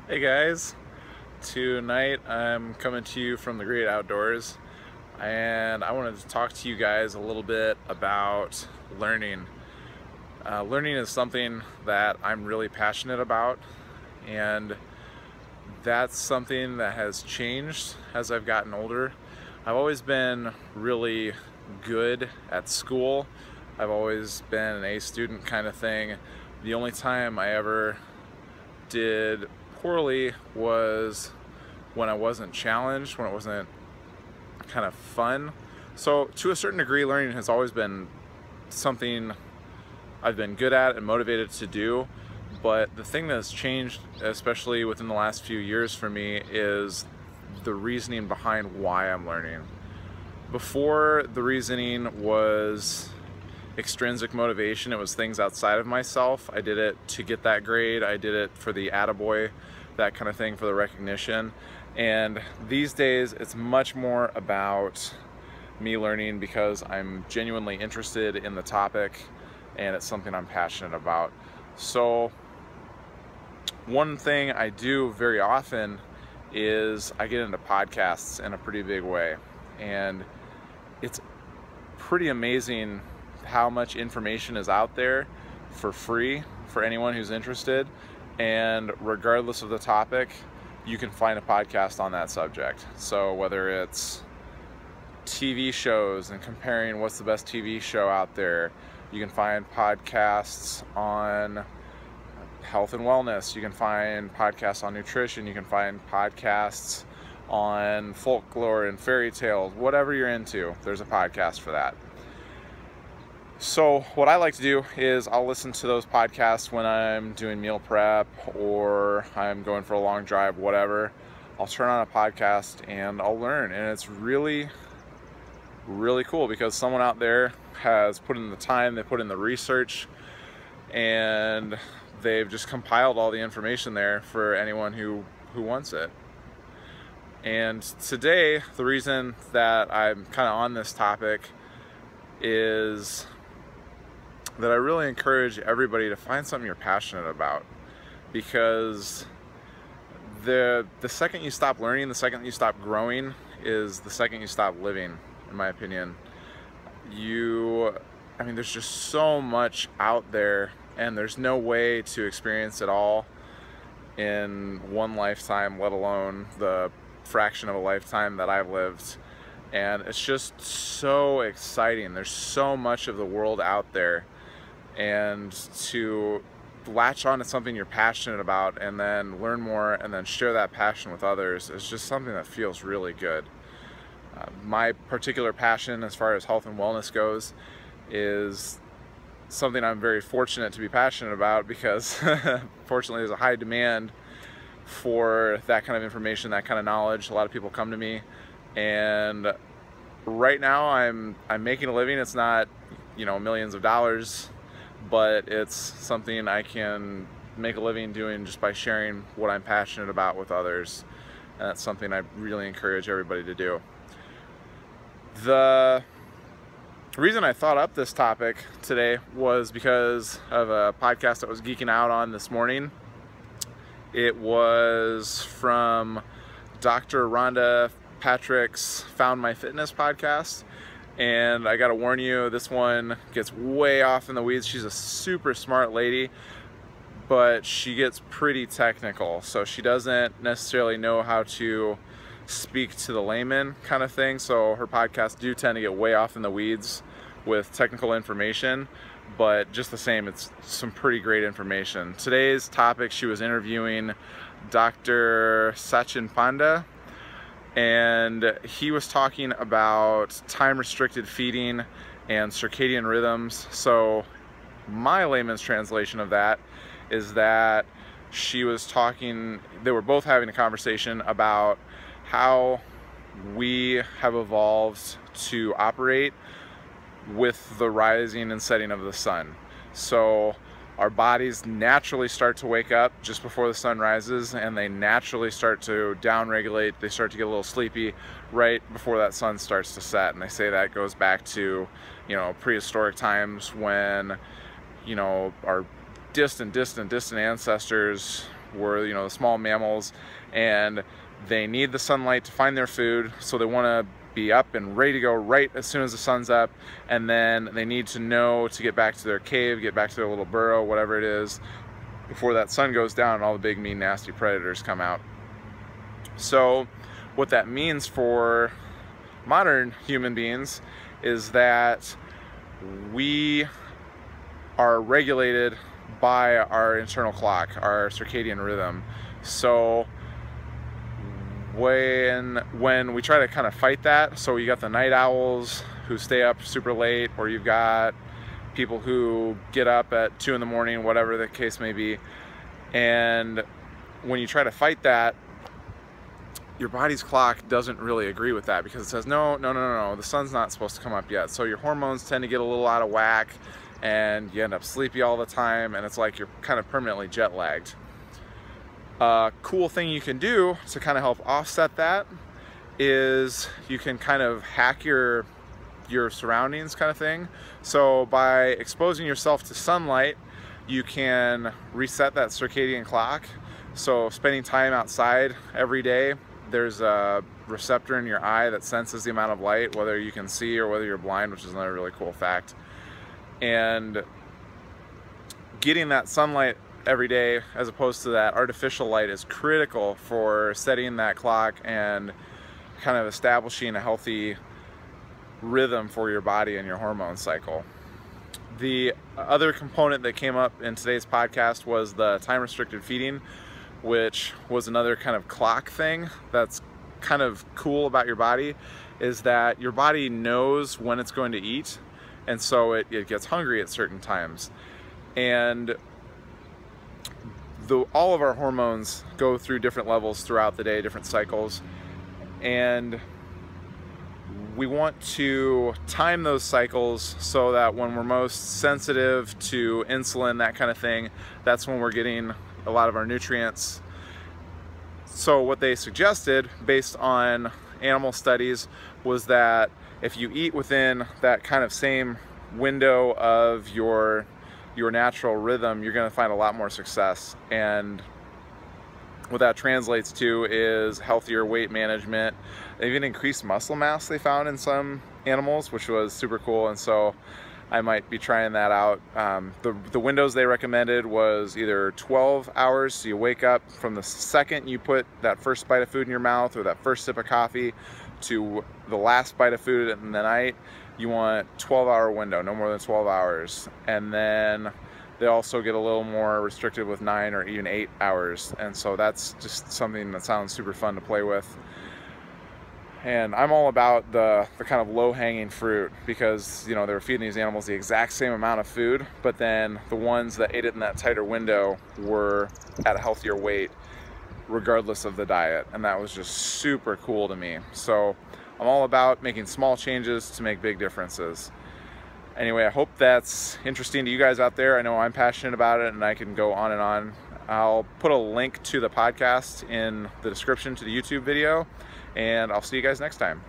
Hey guys, tonight I'm coming to you from the great outdoors, and I wanted to talk to you guys a little bit about learning. Learning is something that I'm really passionate about, and that's something that has changed as I've gotten older. I've always been really good at school. I've always been an A student kind of thing. The only time I ever did poorly was when I wasn't challenged, when it wasn't kind of fun. So to a certain degree, learning has always been something I've been good at and motivated to do. But the thing that's changed, especially within the last few years for me, is the reasoning behind why I'm learning. Before, the reasoning was extrinsic motivation. It was things outside of myself. I did it to get that grade. I did it for the attaboy, that kind of thing, for the recognition. And these days it's much more about me learning because I'm genuinely interested in the topic and it's something I'm passionate about. So one thing I do very often is I get into podcasts in a pretty big way, and it's pretty amazing how much information is out there for free for anyone who's interested, and regardless of the topic, you can find a podcast on that subject. So whether it's TV shows and comparing what's the best TV show out there, you can find podcasts on health and wellness, you can find podcasts on nutrition, you can find podcasts on folklore and fairy tales. Whatever you're into, there's a podcast for that. So what I like to do is I'll listen to those podcasts when I'm doing meal prep or I'm going for a long drive, whatever. I'll turn on a podcast and I'll learn, and it's really cool because someone out there has put in the time, they put in the research, and they've just compiled all the information there for anyone who wants it. And today, the reason that I'm kind of on this topic is that I really encourage everybody to find something you're passionate about, because the second you stop learning, the second you stop growing, is the second you stop living, in my opinion. I mean, there's just so much out there, and there's no way to experience it all in one lifetime, let alone the fraction of a lifetime that I've lived. And it's just so exciting. There's so much of the world out there, and to latch on to something you're passionate about and then learn more and then share that passion with others is just something that feels really good. My particular passion as far as health and wellness goes is something I'm very fortunate to be passionate about, because fortunately there's a high demand for that kind of information, that kind of knowledge. A lot of people come to me, and right now I'm making a living. It's not, millions of dollars, but it's something I can make a living doing just by sharing what I'm passionate about with others. And that's something I really encourage everybody to do. The reason I thought up this topic today was because of a podcast I was geeking out on this morning. It was from Dr. Rhonda Patrick's FoundMyFitness podcast. And I gotta warn you, this one gets way off in the weeds. She's a super smart lady, but she gets pretty technical. So she doesn't necessarily know how to speak to the layman kind of thing. So her podcasts do tend to get way off in the weeds with technical information, but just the same, it's some pretty great information. Today's topic, she was interviewing Dr. Sachin Panda, and he was talking about time-restricted feeding and circadian rhythms. So my layman's translation of that is that she was talking, they were both having a conversation about how we have evolved to operate with the rising and setting of the sun. So our bodies naturally start to wake up just before the sun rises, and they naturally start to downregulate. They start to get a little sleepy right before that sun starts to set. And they say that goes back to, prehistoric times when, our distant ancestors were, you know, the small mammals, and they need the sunlight to find their food, so they want to be up and ready to go right as soon as the sun's up, and then they need to know to get back to their cave, get back to their little burrow, whatever it is, before that sun goes down and all the big, mean, nasty predators come out. So what that means for modern human beings is that we are regulated by our internal clock, our circadian rhythm. So when we try to kind of fight that, so you got the night owls who stay up super late, or you've got people who get up at 2 in the morning, whatever the case may be, and when you try to fight that, your body's clock doesn't really agree with that, because it says no, the sun's not supposed to come up yet. So your hormones tend to get a little out of whack, and you end up sleepy all the time, and it's like you're kind of permanently jet lagged. Cool thing you can do to kind of help offset that is you can kind of hack your surroundings, kind of thing. So by exposing yourself to sunlight, you can reset that circadian clock. So spending time outside every day, there's a receptor in your eye that senses the amount of light, whether you can see or whether you're blind, which is another really cool fact. And getting that sunlight every day as opposed to that artificial light is critical for setting that clock and kind of establishing a healthy rhythm for your body and your hormone cycle. The other component that came up in today's podcast was the time restricted feeding, which was another kind of clock thing that's kind of cool about your body, is that your body knows when it's going to eat, and so it gets hungry at certain times. And all of our hormones go through different levels throughout the day, different cycles, and we want to time those cycles so that when we're most sensitive to insulin, that kind of thing, that's when we're getting a lot of our nutrients. So what they suggested, based on animal studies, was that if you eat within that kind of same window of your natural rhythm, you're going to find a lot more success. And what that translates to is healthier weight management, even increased muscle mass they found in some animals, which was super cool. And so I might be trying that out. The windows they recommended was either 12 hours, so you wake up from the second you put that first bite of food in your mouth or that first sip of coffee to the last bite of food in the night. You want 12-hour window, no more than 12 hours. And then they also get a little more restricted with 9 or even 8 hours. And so that's just something that sounds super fun to play with. And I'm all about the kind of low-hanging fruit, because, you know, they were feeding these animals the exact same amount of food, but then the ones that ate it in that tighter window were at a healthier weight regardless of the diet. And that was just super cool to me. So I'm all about making small changes to make big differences. Anyway, I hope that's interesting to you guys out there. I know I'm passionate about it, and I can go on and on. I'll put a link to the podcast in the description to the YouTube video, and I'll see you guys next time.